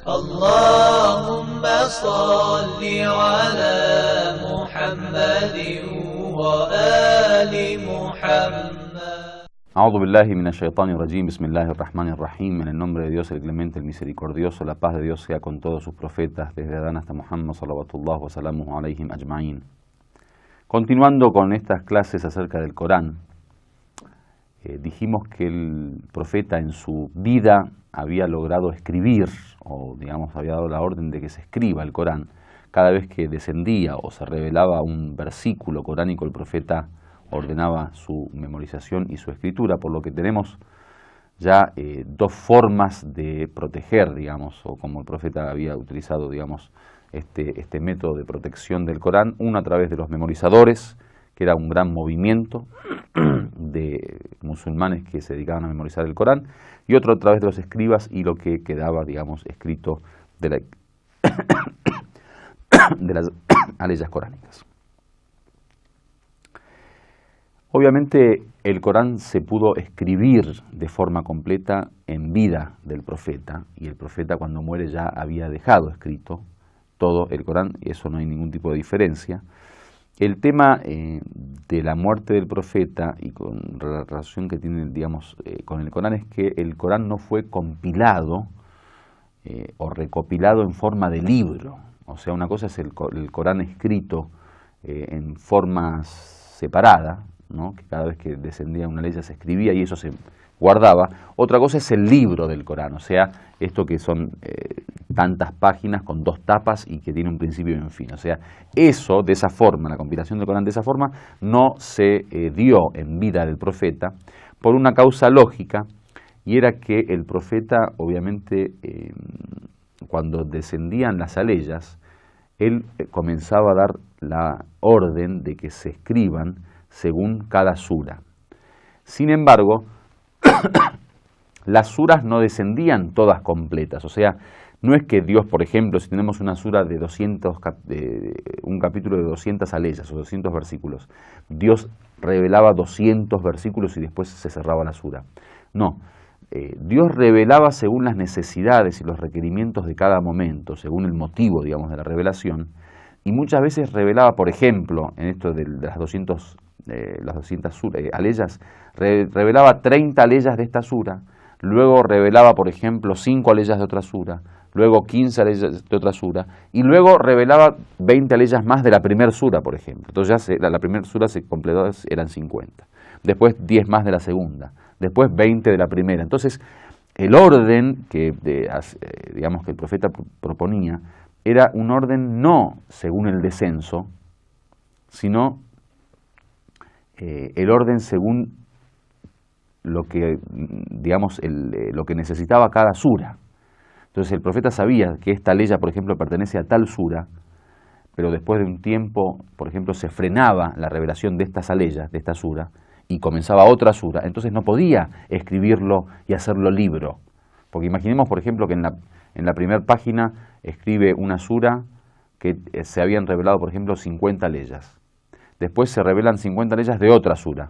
اللهم صل على محمد وآل محمد. A'udhu billahi minash-shaytanir rajim. Bismillahir-rahmanir-rahim. En el nombre de Dios, el clemente, el misericordioso, la paz de Dios sea con todos sus profetas, desde Adán hasta Muhammad, salawatullah wa salamuhu alayhim ajma'in. Continuando con estas clases acerca del Corán, dijimos que el profeta en su vida había logrado escribir, o digamos había dado la orden de que se escriba el Corán. Cada vez que descendía o se revelaba un versículo coránico, el profeta ordenaba su memorización y su escritura, por lo que tenemos ya dos formas de proteger, digamos, o como el profeta había utilizado, digamos, este método de protección del Corán, uno a través de los memorizadores, que era un gran movimiento de musulmanes que se dedicaban a memorizar el Corán, y otro a través de los escribas y lo que quedaba, digamos, escrito de las aleyas coránicas. Obviamente el Corán se pudo escribir de forma completa en vida del profeta, y el profeta cuando muere ya había dejado escrito todo el Corán, y eso no hay ningún tipo de diferencia. El tema de la muerte del profeta y con la relación que tiene, digamos, con el Corán es que el Corán no fue compilado o recopilado en forma de libro. O sea, una cosa es el Corán escrito en formas separadas, ¿no? Que cada vez que descendía una ley se escribía y eso se guardaba. Otra cosa es el libro del Corán, o sea, esto que son tantas páginas con dos tapas y que tiene un principio y un fin. O sea, eso, de esa forma, la compilación del Corán de esa forma, no se dio en vida del profeta por una causa lógica, y era que el profeta, obviamente, cuando descendían las aleyas, él comenzaba a dar la orden de que se escriban según cada sura. Sin embargo, las suras no descendían todas completas, o sea, no es que Dios, por ejemplo, si tenemos una sura de 200, un capítulo de 200 aleyas o 200 versículos, Dios revelaba 200 versículos y después se cerraba la sura. No, Dios revelaba según las necesidades y los requerimientos de cada momento, según el motivo, digamos, de la revelación, y muchas veces revelaba, por ejemplo, en esto de las 200 aleyas, revelaba 30 aleyas de esta sura, luego revelaba, por ejemplo, 5 aleyas de otra sura, luego 15 aleyas de otra sura, y luego revelaba 20 aleyas más de la primera sura, por ejemplo. Entonces ya la primera sura se completó, eran 50. Después 10 más de la segunda, después 20 de la primera. Entonces el orden que, digamos, que el profeta proponía era un orden no según el descenso, sino el orden según lo que, digamos, lo que necesitaba cada sura. Entonces el profeta sabía que esta aleya, por ejemplo, pertenece a tal sura, pero después de un tiempo, por ejemplo, se frenaba la revelación de estas aleyas, de esta sura, y comenzaba otra sura. Entonces no podía escribirlo y hacerlo libro. Porque imaginemos, por ejemplo, que en la primera página escribe una sura que se habían revelado, por ejemplo, 50 aleyas. Después se revelan 50 aleyas de otra sura.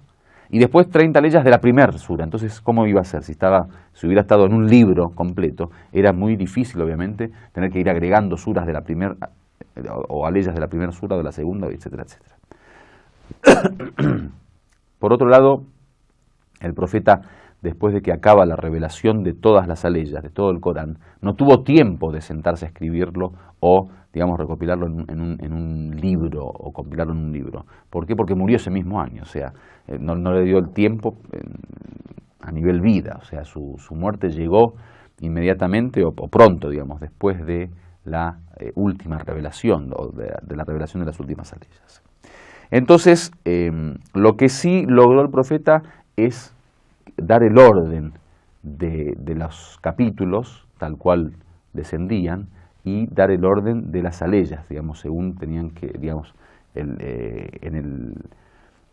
Y después 30 aleyas de la primera sura. Entonces, ¿cómo iba a ser? Si hubiera estado en un libro completo, era muy difícil, obviamente, tener que ir agregando suras de la primera, o aleyas de la primera sura o de la segunda, etcétera, etcétera. Por otro lado, el profeta, después de que acaba la revelación de todas las aleyas, de todo el Corán, no tuvo tiempo de sentarse a escribirlo o, digamos, recopilarlo en un libro o compilarlo en un libro. ¿Por qué? Porque murió ese mismo año, o sea, no le dio el tiempo a nivel vida, o sea, su muerte llegó inmediatamente o pronto, digamos, después de la última revelación o de la revelación de las últimas aleyas. Entonces, lo que sí logró el profeta es dar el orden de los capítulos, tal cual descendían, y dar el orden de las aleyas, digamos, según tenían que, digamos, en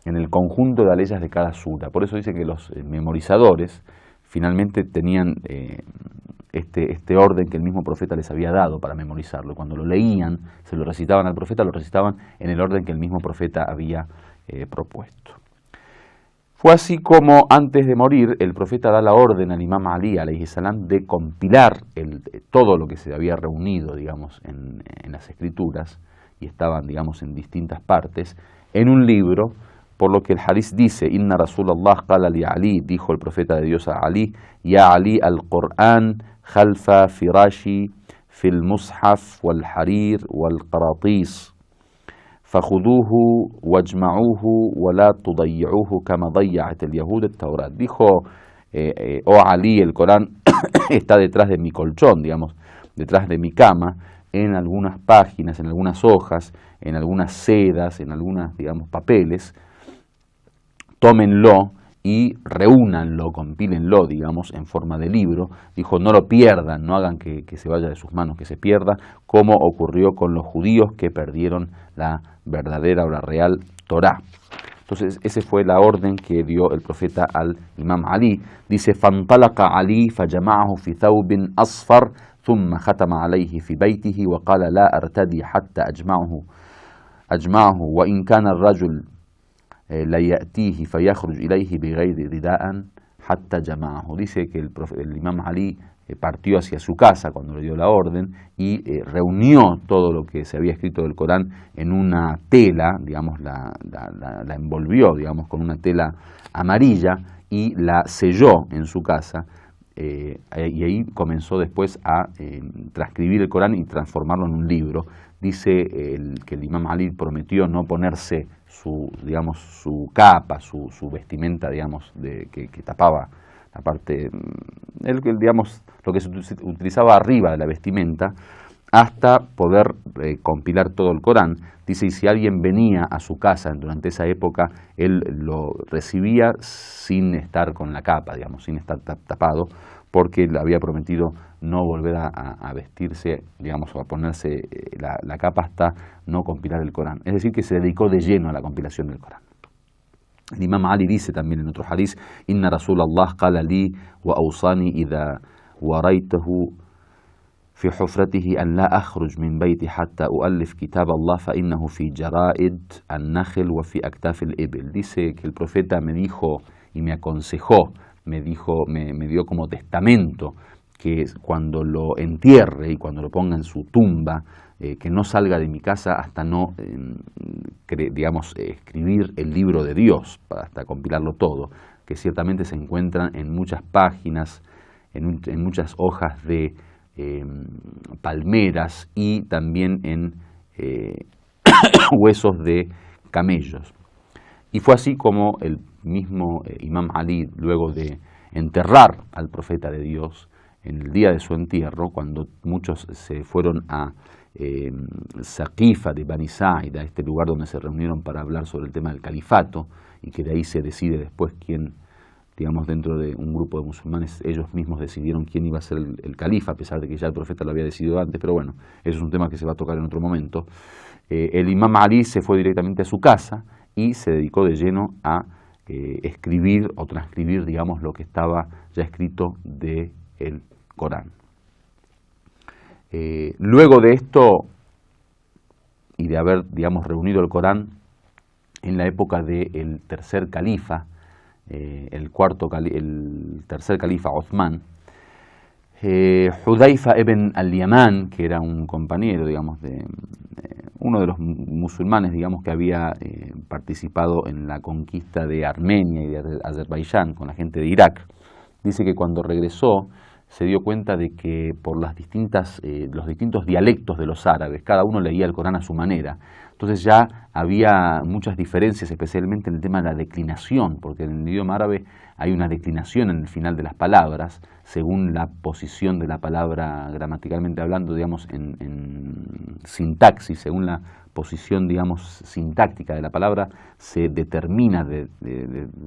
el conjunto de aleyas de cada sura. Por eso dice que los memorizadores finalmente tenían este orden que el mismo profeta les había dado para memorizarlo. Y cuando lo leían, se lo recitaban al profeta, lo recitaban en el orden que el mismo profeta había propuesto. Fue así como antes de morir el profeta da la orden al imam Ali alayhi salam de compilar todo lo que se había reunido, digamos, en las escrituras, y estaban, digamos, en distintas partes, en un libro, por lo que el hadith dice: Inna Rasulallah qala li Ali, dijo el profeta de Dios a Ali, Ya Ali al-Qur'an khalfa firashi fil mushaf wal harir wal qaratis fajuduhu wajma'uhu wala tudayyuhu kama dayya'at el yahud el Taurat. Dijo, oh Ali, el Corán está detrás de mi colchón, digamos, detrás de mi cama, en algunas páginas, en algunas hojas, en algunas sedas, en algunas, digamos, papeles. Tómenlo y reúnanlo, compílenlo, digamos, en forma de libro. Dijo, no lo pierdan, no hagan que se vaya de sus manos, que se pierda, como ocurrió con los judíos que perdieron la verdadera o la real Torá. Entonces, esa fue la orden que dio el profeta al imam Ali. Dice, فَانْطَلَقَ عَلِي فَجَمَعَهُ فِي ثَوْبٍ أَصْفَرٍ ثُمَّ خَتَمَ عَلَيْهِ فِي بَيْتِهِ وَقَالَ لَا أَرْتَدِي حَتَّى أجمعه وإن كان الرجل لا يأتيه فيخرج إليه بغير رداء حتى جمعه. Dice que el imam Ali partió hacia su casa cuando le dio la orden y reunió todo lo que se había escrito del Corán en una tela, digamos, la envolvió, digamos, con una tela amarilla y la selló en su casa. Y ahí comenzó después a transcribir el Corán y transformarlo en un libro. Dice que el imam Ali prometió no ponerse su capa, su vestimenta, digamos, que tapaba la parte, digamos, lo que se utilizaba arriba de la vestimenta, hasta poder compilar todo el Corán. Dice, y si alguien venía a su casa durante esa época, él lo recibía sin estar con la capa, digamos, sin estar tapado, porque le había prometido no volver a vestirse, digamos, o a ponerse la capa hasta no compilar el Corán. Es decir, que se dedicó de lleno a la compilación del Corán. El imam Ali dice también en otro hadith, Inna Rasulallah qala li wa awsani idha waraytahu fi hufratihi an la akhruj min bayti hatta uallif kitab Allah fa innahu fi jara'id an-nakhl wa fi aktaf al-ibil. Dice que el profeta me dijo y me aconsejó, me dio como testamento que cuando lo entierre y cuando lo ponga en su tumba, que no salga de mi casa hasta no, escribir el libro de Dios, hasta compilarlo todo, que ciertamente se encuentran en muchas páginas, en muchas hojas de palmeras y también en huesos de camellos. Y fue así como el mismo imam Ali, luego de enterrar al profeta de Dios, en el día de su entierro, cuando muchos se fueron a Saqifa de Bani Sa'id, a este lugar donde se reunieron para hablar sobre el tema del califato, y que de ahí se decide después quién, digamos, dentro de un grupo de musulmanes, ellos mismos decidieron quién iba a ser el califa, a pesar de que ya el profeta lo había decidido antes, pero bueno, eso es un tema que se va a tocar en otro momento. El imam Ali se fue directamente a su casa y se dedicó de lleno a escribir o transcribir, digamos, lo que estaba ya escrito del Corán. Luego de esto y de haber, digamos, reunido el Corán en la época del tercer califa, el tercer califa Uthman, Hudayfa ibn al-Yaman, que era un compañero, digamos, de uno de los musulmanes, digamos, que había participado en la conquista de Armenia y de Azerbaiyán con la gente de Irak, dice que cuando regresó se dio cuenta de que por los distintos dialectos de los árabes, cada uno leía el Corán a su manera. Entonces ya había muchas diferencias, especialmente en el tema de la declinación, porque en el idioma árabe hay una declinación en el final de las palabras, según la posición de la palabra gramaticalmente hablando, digamos, en sintaxis, según la posición, digamos, sintáctica de la palabra, se determina de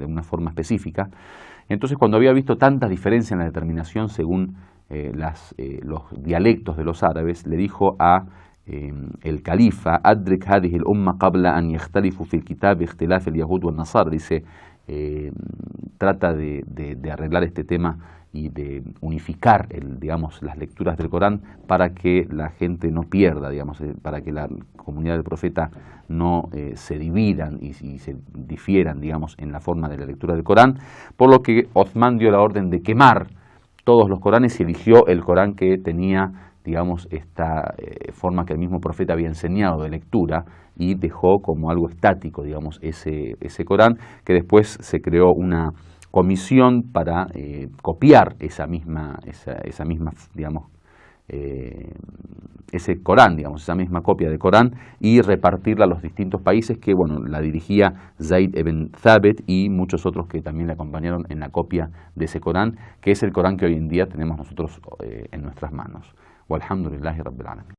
una forma específica. Entonces, cuando había visto tantas diferencias en la determinación según los dialectos de los árabes, le dijo a el califa, Adrik hadhihi al-umma qabla an yakhtalifu fi al-kitab ikhtilaf al-yahud wal-nasara, dice, trata de arreglar este tema y de unificar digamos, las lecturas del Corán para que la gente no pierda, digamos, para que la comunidad del profeta no se dividan y se difieran, digamos, en la forma de la lectura del Corán, por lo que Uthman dio la orden de quemar todos los Coranes y eligió el Corán que tenía, digamos, esta forma que el mismo profeta había enseñado de lectura, y dejó como algo estático, digamos, ese Corán, que después se creó una comisión para copiar esa misma, digamos, ese Corán, digamos, esa misma copia de Corán, y repartirla a los distintos países, que, bueno, la dirigía Zayd ibn Thabit y muchos otros que también le acompañaron en la copia de ese Corán, que es el Corán que hoy en día tenemos nosotros en nuestras manos. Walhamdulillahi Rabbil Alamin.